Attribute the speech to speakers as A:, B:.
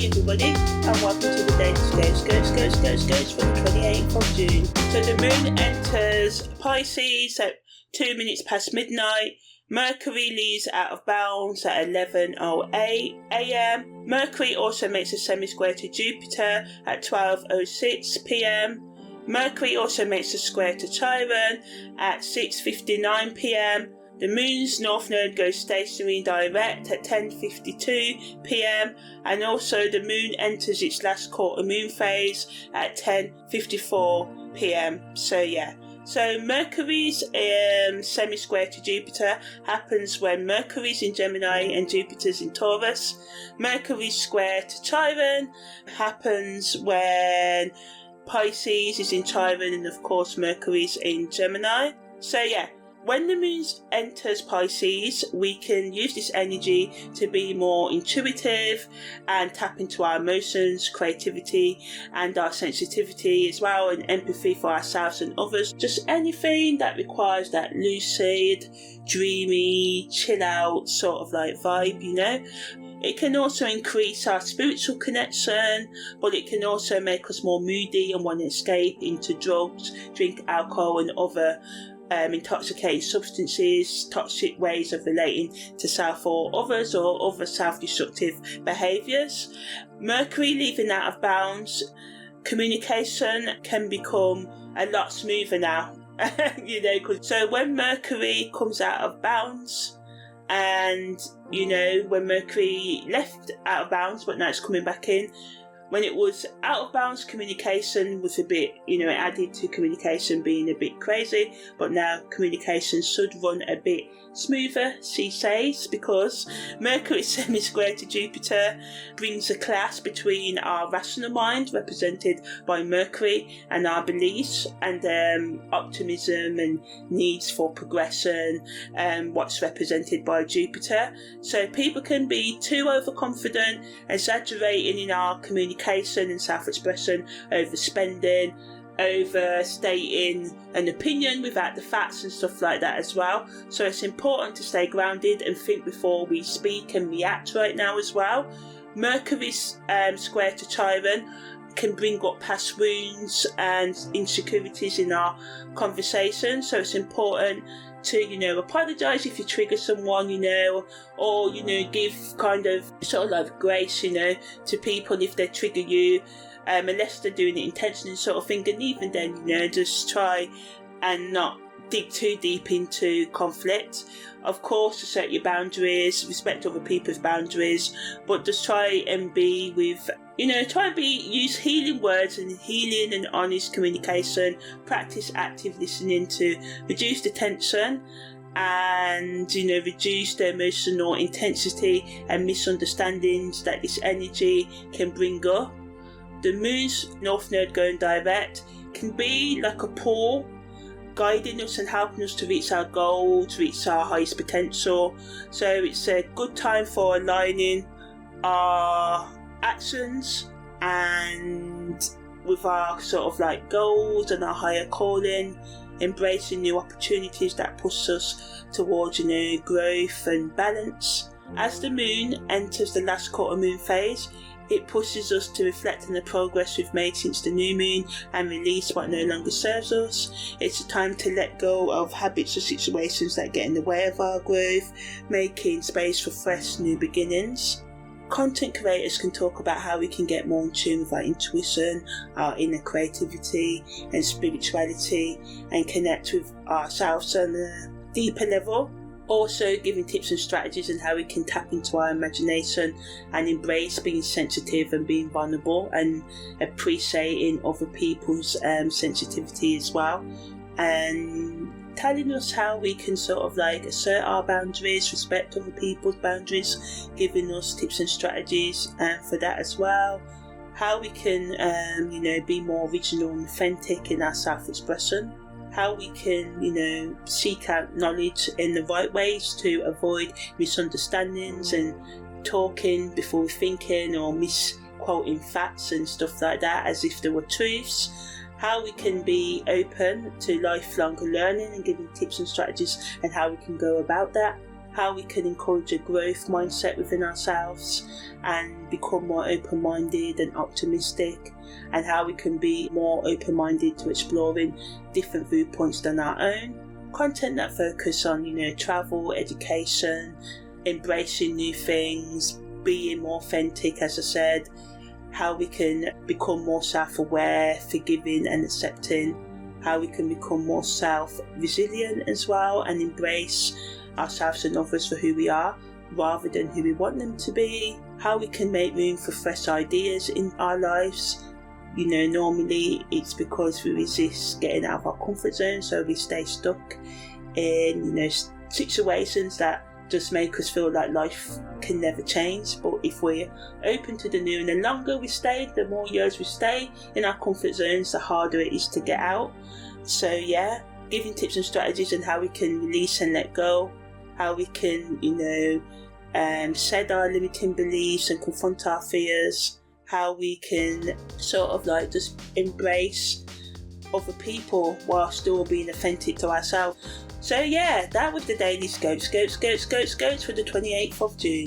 A: Hey everybody, and welcome to the Daily Scopes for the 28th of June. So the moon enters Pisces at 2 minutes past midnight. Mercury leaves out of bounds at 11:08 a.m. Mercury also makes a semi-square to Jupiter at 12:06 p.m. Mercury also makes a square to Chiron at 6:59 p.m. The moon's north node goes stationary direct at 10:52 p.m. and also the moon enters its last quarter moon phase at 10:54 p.m. So Mercury's semi-square to Jupiter happens when Mercury's in Gemini and Jupiter's in Taurus. Mercury's square to Chiron happens when Pisces is in Chiron and of course Mercury's in Gemini. When the moon enters Pisces, we can use this energy to be more intuitive and tap into our emotions, creativity and our sensitivity as well, and empathy for ourselves and others. Just anything that requires that lucid, dreamy, chill out sort of like vibe, you know. It can also increase our spiritual connection, but it can also make us more moody and want to escape into drugs, drink alcohol and other intoxicating substances, toxic ways of relating to self or others, or other self-destructive behaviours. Mercury leaving out of bounds, communication can become a lot smoother now. So when Mercury comes out of bounds, and when Mercury left out of bounds but now it's coming back in, when it was out of bounds, communication was a bit, it added to communication being a bit crazy, but now communication should run a bit smoother, she says, because Mercury semi-square to Jupiter brings a clash between our rational mind, represented by Mercury, and our beliefs and optimism and needs for progression, what's represented by Jupiter. So people can be too overconfident, exaggerating in our communication and self-expression, overspending, overstating an opinion without the facts and stuff like that as well. So it's important to stay grounded and think before we speak and react right now as well. Mercury's square to Chiron can bring up past wounds and insecurities in our conversation, so it's important to apologise if you trigger someone, or give kind of sort of like grace to people if they trigger you, unless they're doing it intentionally sort of thing. And even then, just try and not dig too deep into conflict. Of course, to set your boundaries, respect other people's boundaries, but just try and be with, use healing words and healing and honest communication. Practice active listening to reduce the tension and, reduce the emotional intensity and misunderstandings that this energy can bring up. The moon's north node going direct can be like a pull, guiding us and helping us to reach our goals, reach our highest potential. So it's a good time for aligning our actions and with our sort of like goals and our higher calling, embracing new opportunities that push us towards growth and balance. As the moon enters the last quarter moon phase, it pushes us to reflect on the progress we've made since the new moon and release what no longer serves us. It's a time to let go of habits or situations that get in the way of our growth, making space for fresh new beginnings. Content creators can talk about how we can get more in tune with our intuition, our inner creativity and spirituality, and connect with ourselves on a deeper level. Also giving tips and strategies on how we can tap into our imagination and embrace being sensitive and being vulnerable and appreciating other people's sensitivity as well, and telling us how we can sort of like assert our boundaries, respect other people's boundaries, giving us tips and strategies for that as well. How we can be more original and authentic in our self-expression. How we can, seek out knowledge in the right ways to avoid misunderstandings and talking before thinking or misquoting facts and stuff like that as if they were truths. How we can be open to lifelong learning and giving tips and strategies and how we can go about that. how we can encourage a growth mindset within ourselves and become more open-minded and optimistic, and how we can be more open-minded to exploring different viewpoints than our own. Content that focus on, travel, education, embracing new things, being more authentic, as I said, how we can become more self-aware, forgiving and accepting, how we can become more self-resilient as well and embrace ourselves and others for who we are rather than who we want them to be, how we can make room for fresh ideas in our lives. Normally it's because we resist getting out of our comfort zone, so we stay stuck in, situations that just make us feel like life can never change. But if we're open to the new, and the longer we stay, the more years we stay in our comfort zones, the harder it is to get out. So yeah, giving tips and strategies on how we can release and let go, how we can, shed our limiting beliefs and confront our fears, how we can sort of like just embrace other people while still being authentic to ourselves. So yeah, that was the daily scope for the 28th of June.